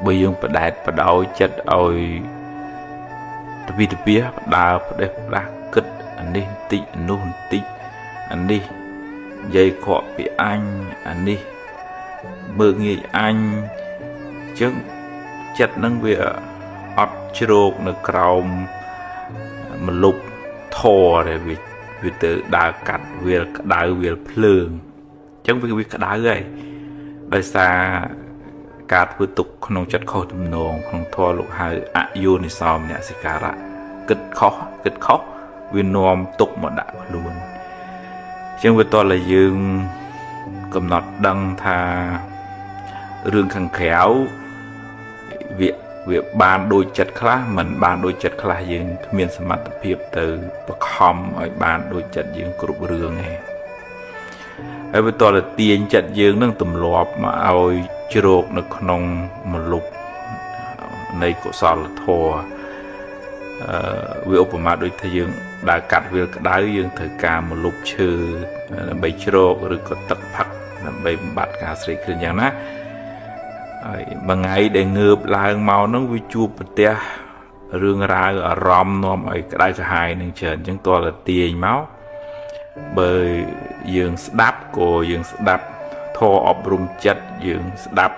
bây giờ phải đạt phải đau chất ôi vì tập bia đào để là cất anh đi tị nôn tị anh đi dây cọ bị anh đi mơ nghĩ anh chứ chất năng việc ọt chô nó cầu mà lục thò để vì tự đào cắt việc đào việc phường chẳng vì việc đào vậy đời xa cát với tục không chất khó tầm nồng không thua lục hai yêu này xóm nè sẽ cả ra kịch khó vì nôm tục một đạo luôn chẳng với tôi là dương cầm nọt đăng thà rương khăn khéo việc bàn đôi chật khá mình bàn đôi chật khá dương miền sầm mặt tập hiệp từ bậc hòm ở bàn đôi chật dương cục rương này ở với tôi là tiền chật dương nâng tùm lọp mà ôi chô nó không một lục này của sao là thua vì ốp mà đôi thời dương đã cắt việc đá dương thời ca một lục chư bày chô rồi có tật phật bày bát cả sri khơi nhàng á bằng ngày để ngợp lại màu nó vi chua bật tia rương ra ở rom nom ở cái đại hai nên trần chúng tôi là tiền máu bởi dương đáp của dương đáp thô ọp rung chất dương đáp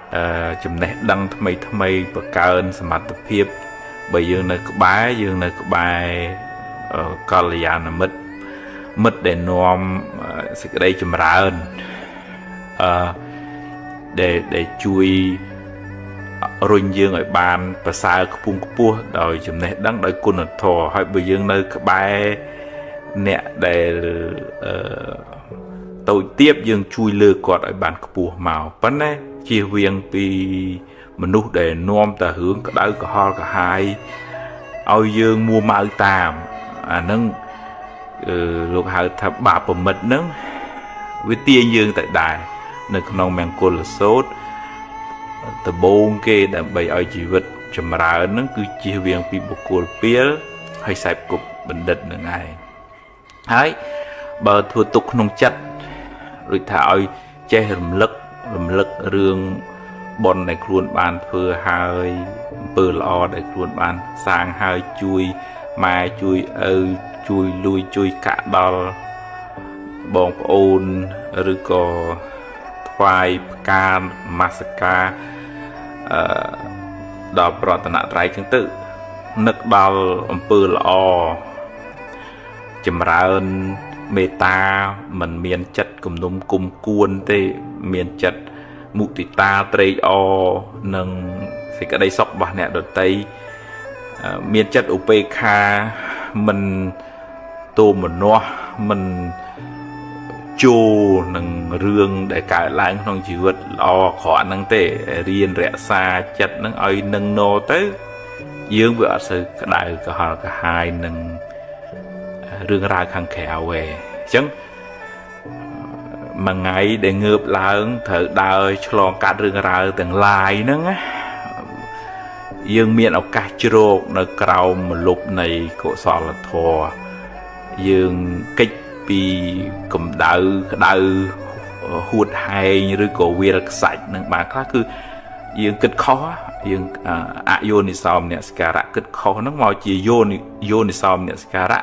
chùm nét đăng thâm mây và cao ơn sầm mặt tập hiệp bởi dương này có bài còn là già là mất để nom sẽ đây chùm ra ơn để chui rung dương ở bàn và xa phung cua rồi chùm nét đăng đợi quân ở thô hay bởi dương nơi có bài nè để tôi tiếp dương chui lơ quạt ở bàn cua màu vấn đấy chia viên vì mình nút để nom ta hướng cả đáy cả ho cả hai ôi dương mua mạo tàm nâng lúc hai thập bạp và mật nâng với tiên dương tại đài nơi không mang cô là sốt ta bôn kê đã bày ở chỉ vật chầm ra nâng cứ chia viên vì một cô phía hay sạch cục bình định nữa này đấy bờ thua tục nông chất rồi thảo che rầm lức rương bọn này khuôn bàn phơ hai bờ lò để khuôn bàn sang hai chui mai chui chui lui chui cả đo bọn ôn rồi có thoai can masaka đo bọt nạ trái chứng tự nực đo bờ lò chầm ra ơn mê ta mình miền chất cùng nôm cùng cuốn tê miền chất mụ tì ta trây o nâng thì cái đây sọc bà nẹ đợt tây miền chất OPK mình tô một nó mình chô nâng rương để cải lại không chỉ vật lo khó nâng tê riêng rẽ xa chất nâng ơi nâng nô tới dương vợ sự đại cả hai nâng rương ra khăn khéo về chứ mà ngày để ngợp lại thở đời cho cả rương ra từng lại nữa dương miệng ở cả chô nó cầu một lúc này cổ sò là thò dương kích bị cầm đau hụt hay như cổ việc sạch nâng bà khác cứ dương kích khó dương ionisom nè skara kích khó nó mò chỉ ionisom nè skara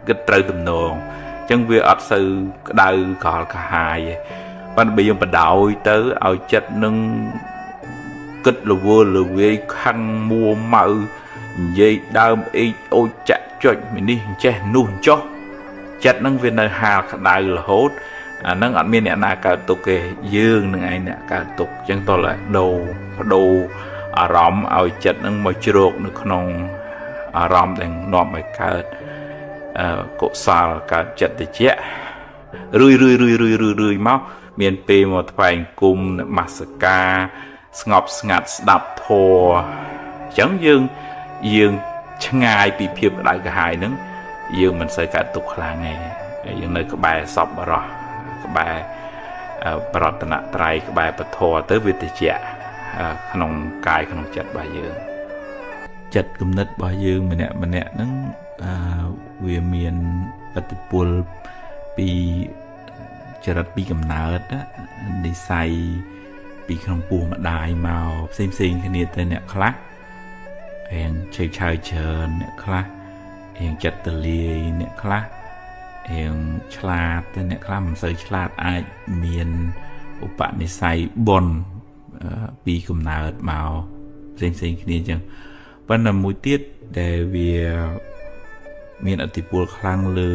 cái trời tầm nồng chân việc ấp sư đau còn cả hai và bây giờ bắt đầu tới ao chất nâng kích là vô là về khăn mua màu dây đau ấy ôi chặt cho mình đi che nuôi cho chặt nâng viên nơi hà đau là hốt nâng ảnh miền nè cả tục kề dương nâng ai nè cả tục chân tôi lại đồ rõm ao chặt nâng mồi chuột nó không rõm đang nọ mày cả cổ sao cả chặt thì chết rươi máu miền tây một vài cung masaka ngọc ngặt đập thò chẳng dương ngay bị phiền đại cả hai nữa dương mình sẽ cả tục là ngày dương nơi các bài sọc bà rồi các bài bà tận trai các bài bà thò tới việc thì chết không cài không chặt bài dương chặt cầm nứt bài dương mình nè nó về miền ở từ Pol bị chợ bị cầm nợ đó đi xay ពីក្នុងពោះម្ដាយមកផ្សេងគ្នាទៅអ្នកខ្លះរៀងឆើច្រើនអ្នកខ្លះរៀងចិត្តទលាយអ្នកខ្លះរៀងឆ្លាតទៅអ្នកខ្លះមិនសូវឆ្លាតអាចមានឧបនិស្ស័យបុណ្យពីកំណើតមកផ្សេងគ្នាអញ្ចឹងប៉ុន្តែមួយទៀតដែលវាមានឥទ្ធិពលខ្លាំងលើ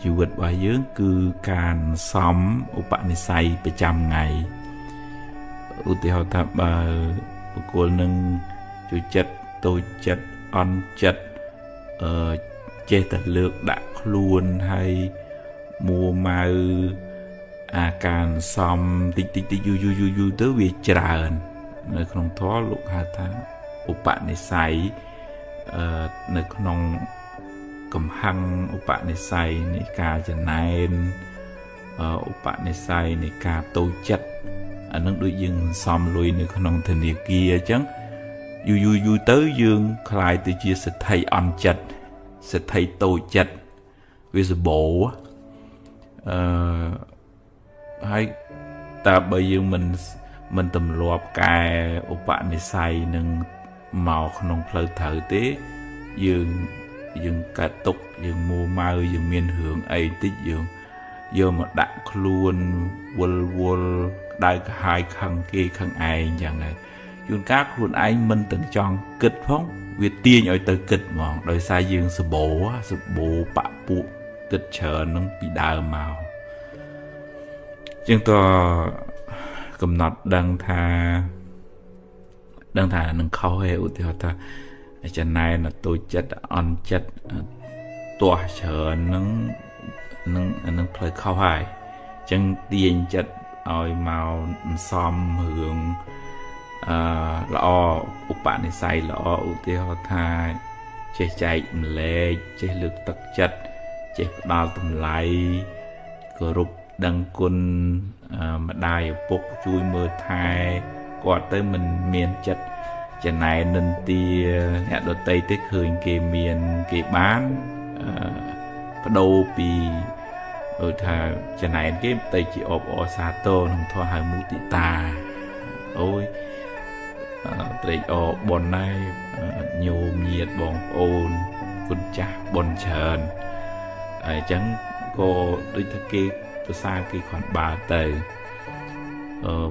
ជីវិតរបស់យើងគឺការសំឧបនិស្ស័យប្រចាំថ្ងៃឧទាហរណ៍ថាបើបុគ្គលនឹងជួយចិត្តតូចចិត្តអន់ចិត្តចេះតែលើកដាក់ខ្លួនហើយមួម៉ៅអាការសំតិចយូរទៅវាច្រើននៅក្នុងធម៌លោកហៅថាឧបនិស្ស័យនៅក្នុងកំហឹងឧបនិស្ស័យនៃការចំណែនឧបនិស្ស័យនៃការតូចចិត្តអានឹងដូចយើងសំលុយនៅក្នុងធនាគារអញ្ចឹងយូរទៅយើងคล้ายទៅជាសិទ្ធិអន់ចិត្តសិទ្ធិតូចចិត្តវាសបោហើយតើបើយើងមិនទម្លាប់កែឧបនិស្ស័យនឹងមកក្នុងផ្លូវត្រូវទេយើងកាត់ទុកយើងមួម៉ៅយើងមានរឿងអីតិចយើងយកមកដាក់ខ្លួនវល់ក្តៅក្រហាយខឹងគេខឹងឯងចឹងហើយជួនកាលខ្លួនឯងមិនទាំងចង់គិតផងវាទាញឲ្យទៅគិតហ្មងដោយសារយើងសបោបៈពួកគិតច្រើននឹងពីដើមមកចឹងតកំណត់ដឹងថានឹងខុសឯឧទាហរណ៍ថាចំណែនតូចចិត្តអន់ចិត្តទាស់ច្រើននឹងផ្លូវខុសហើយចឹងទាញចិត្តឲ្យមកសំរឿងល្អឧបនិស្ស័យល្អឧទាហរណ៍ថាចេះចែកម្លែកចេះលើកទឹកចិត្តចេះផ្ដល់តម្លៃគោរពដឹងគុណម្ដាយឪពុកជួយមើលថែគាត់ទៅមិនមានចិត្តចំណែននិន្ទាអ្នកដតីទៅឃើញគេមានគេបានបដូរពីថាចំណែនគេទៅជាអបអរសាទរក្នុងធម៌ហៅមុទិតាអូយត្រេកអរបនហើយញោមញាតបងប្អូនគុណចាស់បនច្រើនហើយអញ្ចឹងក៏ដូចថាគេភាសាគេគ្រាន់បើទៅ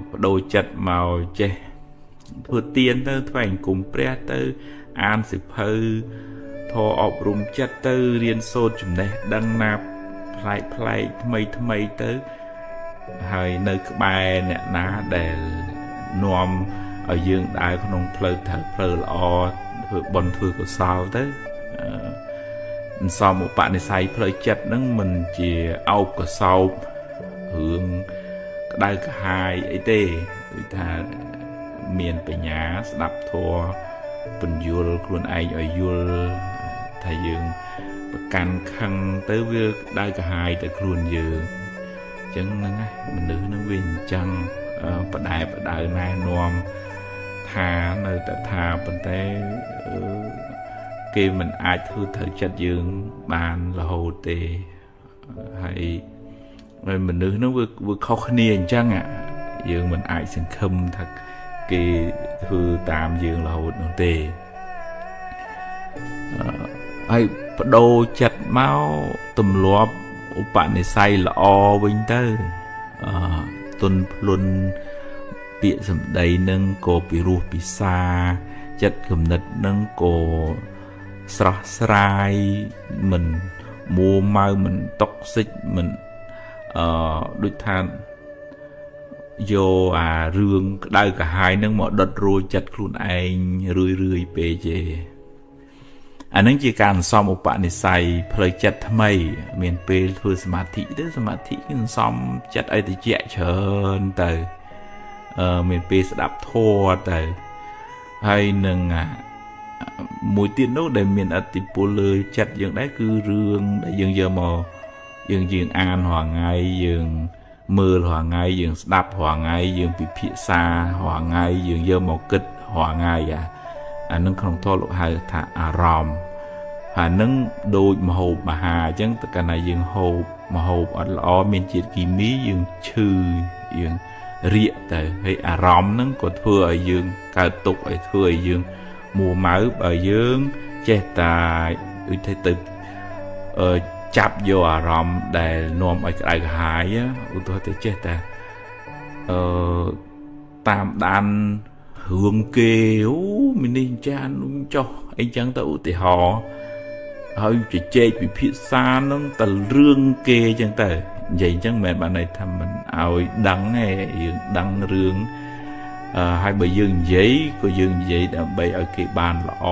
បដូរចិត្តមកចេះធ្វើទានទៅថ្វាយអង្គមព្រះទៅអានសិភៅធម៌អប់រំចិត្តទៅរៀនសូត្រចំណេះដឹងណាប្លែកថ្មីទៅហើយនៅក្បែរអ្នកណាដែលនាំឲ្យយើងដើរក្នុងផ្លូវត្រូវផ្លូវល្អធ្វើបុណ្យធ្វើកុសលទៅសំឧបនិស្ស័យផ្លូវចិត្តហ្នឹងមិនជាអោបកសោបរឿងក្តៅក្រហាយអីទេគឺថាមានបញ្ញាស្ដាប់ធម៌ពន្យល់ខ្លួនឯងឲ្យយល់ថាយើងប្រកាន់ខឹងទៅវាក្តៅក្រហាយទៅខ្លួនយើងអញ្ចឹងហ្នឹងឯងមនុស្សហ្នឹងវាអញ្ចឹងបដៅណែនាំថានៅតែថាប៉ុន្តែគេមិនអាចធ្វើត្រូវចិត្តយើងបានរហូតទេហើយមនុស្សហ្នឹងវាខុសគ្នាអញ្ចឹងយើងមិនអាចសង្ឃឹមថាគេធ្វើតាមយើងរហូតនោះទេហើយបដូរចិត្តមកទម្លាប់ឧបនិស្ស័យល្អវិញទៅទុនភ្លុនពាក្យសម្ដីនឹងក៏ពិរោះពិសាចិត្តគំនិតនឹងក៏ស្រស់ស្រាយមិនមួម៉ៅមិនតុកសិចមិនដូចថាយកអារឿងក្តៅក្រហាយនឹងមកដុតរួចចិត្តខ្លួនឯងរឿយពេកទេអានឹងជាការសំឧបនិស្ស័យផ្លូវចិត្តថ្មីមានពេលធ្វើសមាធិទៅសមាធិគឺសំចិត្តឲ្យត្រជាក់ច្រើនទៅមានពេលស្ដាប់ធម៌ទៅហើយនឹងមួយទៀតនោះដែលមានឥទ្ធិពលលើចិត្តយើងដែរគឺរឿងដែលយើងយកមកយើងអានរាល់ថ្ងៃយើងមើលរាល់ថ្ងៃយើងស្ដាប់រាល់ថ្ងៃយើងពិភាក្សារាល់ថ្ងៃយើងយកមកគិតរាល់ថ្ងៃអានឹងក្នុងធម៌លោកហៅថាអារម្មណ៍ហើយនឹងដូចមហូបអាហារអញ្ចឹងតែកាលណាយើងហូបមហូបអត់ល្អមានជាតិគីមីយើងឈឺយើង រៀកទៅហើយអារម្មណ៍ហ្នឹងក៏ធ្វើឲ្យយើងកើតទុក្ខឲ្យធ្វើឲ្យយើងមួម៉ៅបើយើងចេះតែដូចទៅចាប់យកអារម្មណ៍ដែលនាំឲ្យក្តៅក្រហាយឧទាហរណ៍ទៅចេះតែតាមដានរឿងគេអូមីនេះចានចុះអីចឹងទៅឧទាហរណ៍ហើយជជែកពិភាក្សានឹងទៅរឿងគេចឹងទៅនិយាយចឹងមិនមែនបានន័យថាមិនឲ្យដឹងទេយើងដឹងរឿងហើយបើយើងនិយាយក៏យើងនិយាយដើម្បីឲ្យគេបានល្អ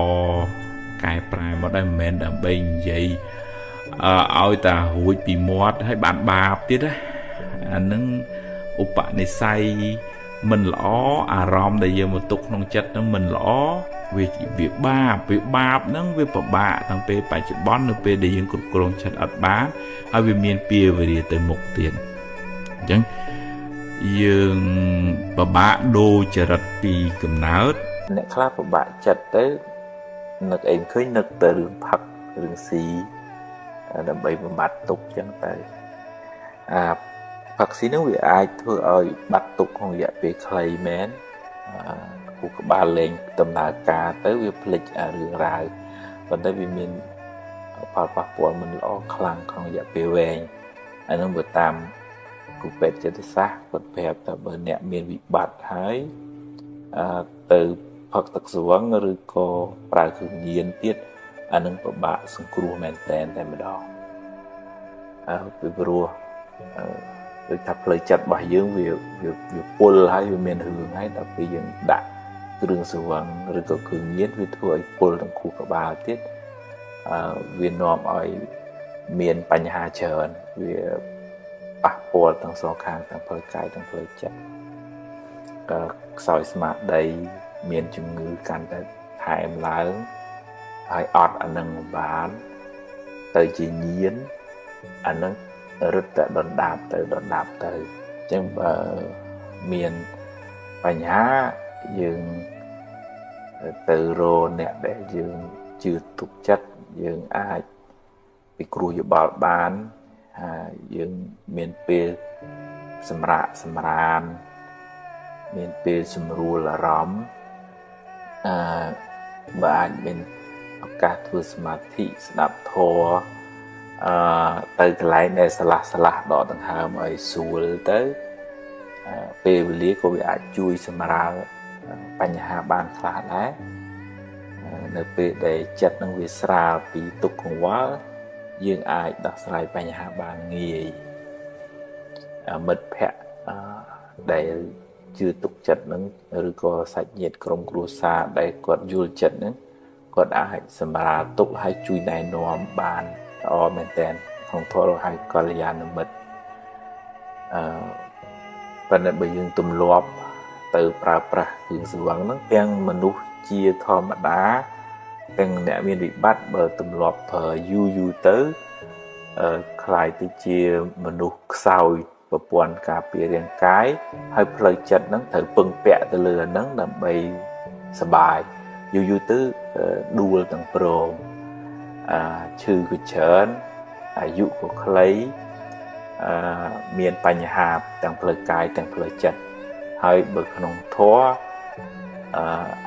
កែប្រែមកដែរមិនមែនដើម្បីនិយាយឲ្យតែរួចពីមាត់ហើយបានបាបទៀតណាអានឹងឧបនិស្ស័យមិនល្អអារម្មណ៍ដែលយើងមកទុកក្នុងចិត្តហ្នឹងមិនល្អវាបាបហ្នឹងវាពិបាកតាំងពេលបច្ចុប្បន្ននៅពេលដែលយើងគ្រប់គ្រងចិត្តអត់បានហើយវាមានពាវេលាទៅមុខទៀតអញ្ចឹងយើងពិបាកដូរចរិតពីកំណើតអ្នកខ្លះពិបាកចិត្តទៅនឹកអីឃើញនឹកទៅរឿងផឹករឿងស៊ីដើម្បីបំបត្តិទុក្ខចឹងទៅផឹកស៊ីនោះវាអាចធ្វើឲ្យបាត់ទុក្ខក្នុងរយៈពេលខ្លីមែនគូក្បាលលេងដំណើរការទៅវាភ្លេចរឿងរ៉ាវប៉ុន្តែវាមានផលប៉ះពាល់មិនល្អខ្លាំងក្នុងរយៈពេលវែងអានោះបើតាមគូពេទ្យចិត្តសាស្ត្រគាត់ប្រាប់ថាបើអ្នកមានវិបត្តិហើយទៅផឹកទឹកស្វឹងឬក៏ប្រើគ្រឿងញៀនទៀតអានឹងពិបាកសង្គ្រោះមែនតែម្ដងពីព្រោះដូចថាផ្លូវចិត្តរបស់យើងវាពុលហើយវាមានរឿងហើយដល់ពេលយើងដាក់គ្រឿងស្រវឹងឬក៏គ្រឿងញៀនវាធ្វើឲ្យពុលទាំងខួរក្បាលទៀតវានាំឲ្យមានបញ្ហាច្រើនវាប៉ះពាល់ទាំងសងខាងទាំងផ្លូវកាយទាំងផ្លូវចិត្តខ្សោយស្មារតីមានជំងឺកាន់តែថែមឡើងហើយអត់អានឹងបានទៅជាញៀនអានឹងរឹតតែដុនដាបទៅអញ្ចឹងបើមានបញ្ហាយើងទៅរកអ្នកដែលយើងជឿទុកចិត្តយើងអាចពិគ្រោះយោបល់បានហើយយើងមានពេលសម្រានមានពេលសម្រួលអារម្មណ៍បើអាចមានឱកាសធ្វើសមាធិស្ដាប់ធម៌ទៅកន្លែងដែលឆ្លាស់ដកដង្ហើមឲ្យស្រួលទៅពេលវេលាក៏វាអាចជួយសម្រាលបញ្ហាបានខ្លះដែរនៅពេលដែលចិត្តនឹងវាស្រាលពីទុក្ខកង្វល់យើងអាចដោះស្រាយបញ្ហាបានងាយមិត្តភ័ក្តិដែលជឿទុកចិត្តនឹងឬក៏សាច់ញាតិក្រុមគ្រួសារដែលគាត់យល់ចិត្តនឹងគាត់អាចសម្រាលទុក្ខហើយជួយណែនាំបានល្អមែនទែនក្នុងធម៌ហៅកល្យាណមិត្តប៉ុន្តែបើយើងទម្លាប់ទៅប្រើប្រាស់គ្រឿងស្រវឹងហ្នឹងទាំងមនុស្សជាធម្មតាទាំងអ្នកមានវិបត្តិបើទម្លាប់ប្រើយូរទៅคล้ายទៅជាមនុស្សខ្សោយប្រព័ន្ធការពាររាងកាយហើយផ្លូវចិត្តហ្នឹងត្រូវពឹងពាក់ទៅលើហ្នឹងដើម្បីសុបាយយូរទៅដួលទាំងព្រមឈឺក៏ច្រើនអាយុក៏ខ្លីមានបញ្ហាទាំងផ្លូវកាយទាំងផ្លូវចិត្តហើយបើក្នុងធម៌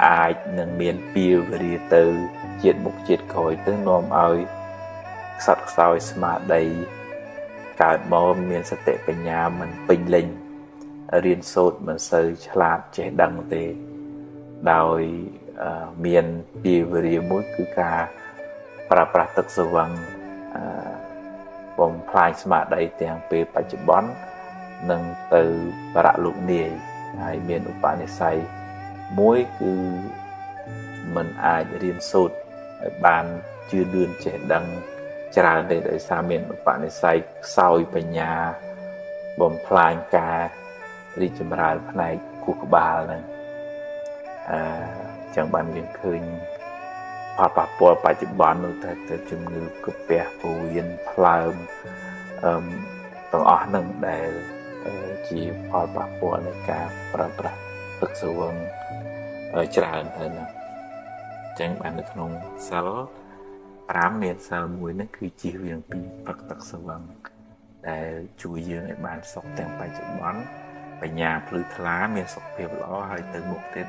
អាចនឹងមានពាវេលាទៅជាតិមុខជាតិក្រោយទៅនាំឲ្យខ្សត់ខ្សោយស្មារតីកើតមកមានសតិបញ្ញាមិនពេញលេញរៀនសូត្រមិនសូវឆ្លាតចេះដឹងទេដោយមានពាវេលាមួយគឺការប្រើប្រាស់ទឹកស្រវឹងបំផ្លាញស្មារតីទាំងពេលបច្ចុប្បន្ននិងទៅបរៈលោកនាយហើយមានឧបនិស្ស័យមួយគឺมันអាចរៀនសូត្រឲ្យបានជឿនលឿនចេះដឹងច្រើនទេដោយសារមានឧបនិស្ស័យខ្សោយបញ្ញាបំផ្លាញការរីកចម្រើនផ្នែកខួរក្បាលហ្នឹងចឹងបានយើងឃើញផលប៉ះពាល់បច្ចុប្បន្ននោះទៅជំងឺកាពះពោះវៀនផ្លើមទាំងអស់ហ្នឹងដែលជាផលប៉ះពាល់នៃការប្រើប្រាស់ទឹកស្រវឹងច្រើនហើយណាអញ្ចឹងបាននៅក្នុងសិល5មានសិលមួយហ្នឹងគឺជៀសវាងពីផឹកទឹកស្រវឹងដែលជួយយើងឲ្យបានសុខទាំងបច្ចុប្បន្ន បញ្ញាភ្លឺថ្លាមានសុខភាពល្អហើយទៅមុខទៀត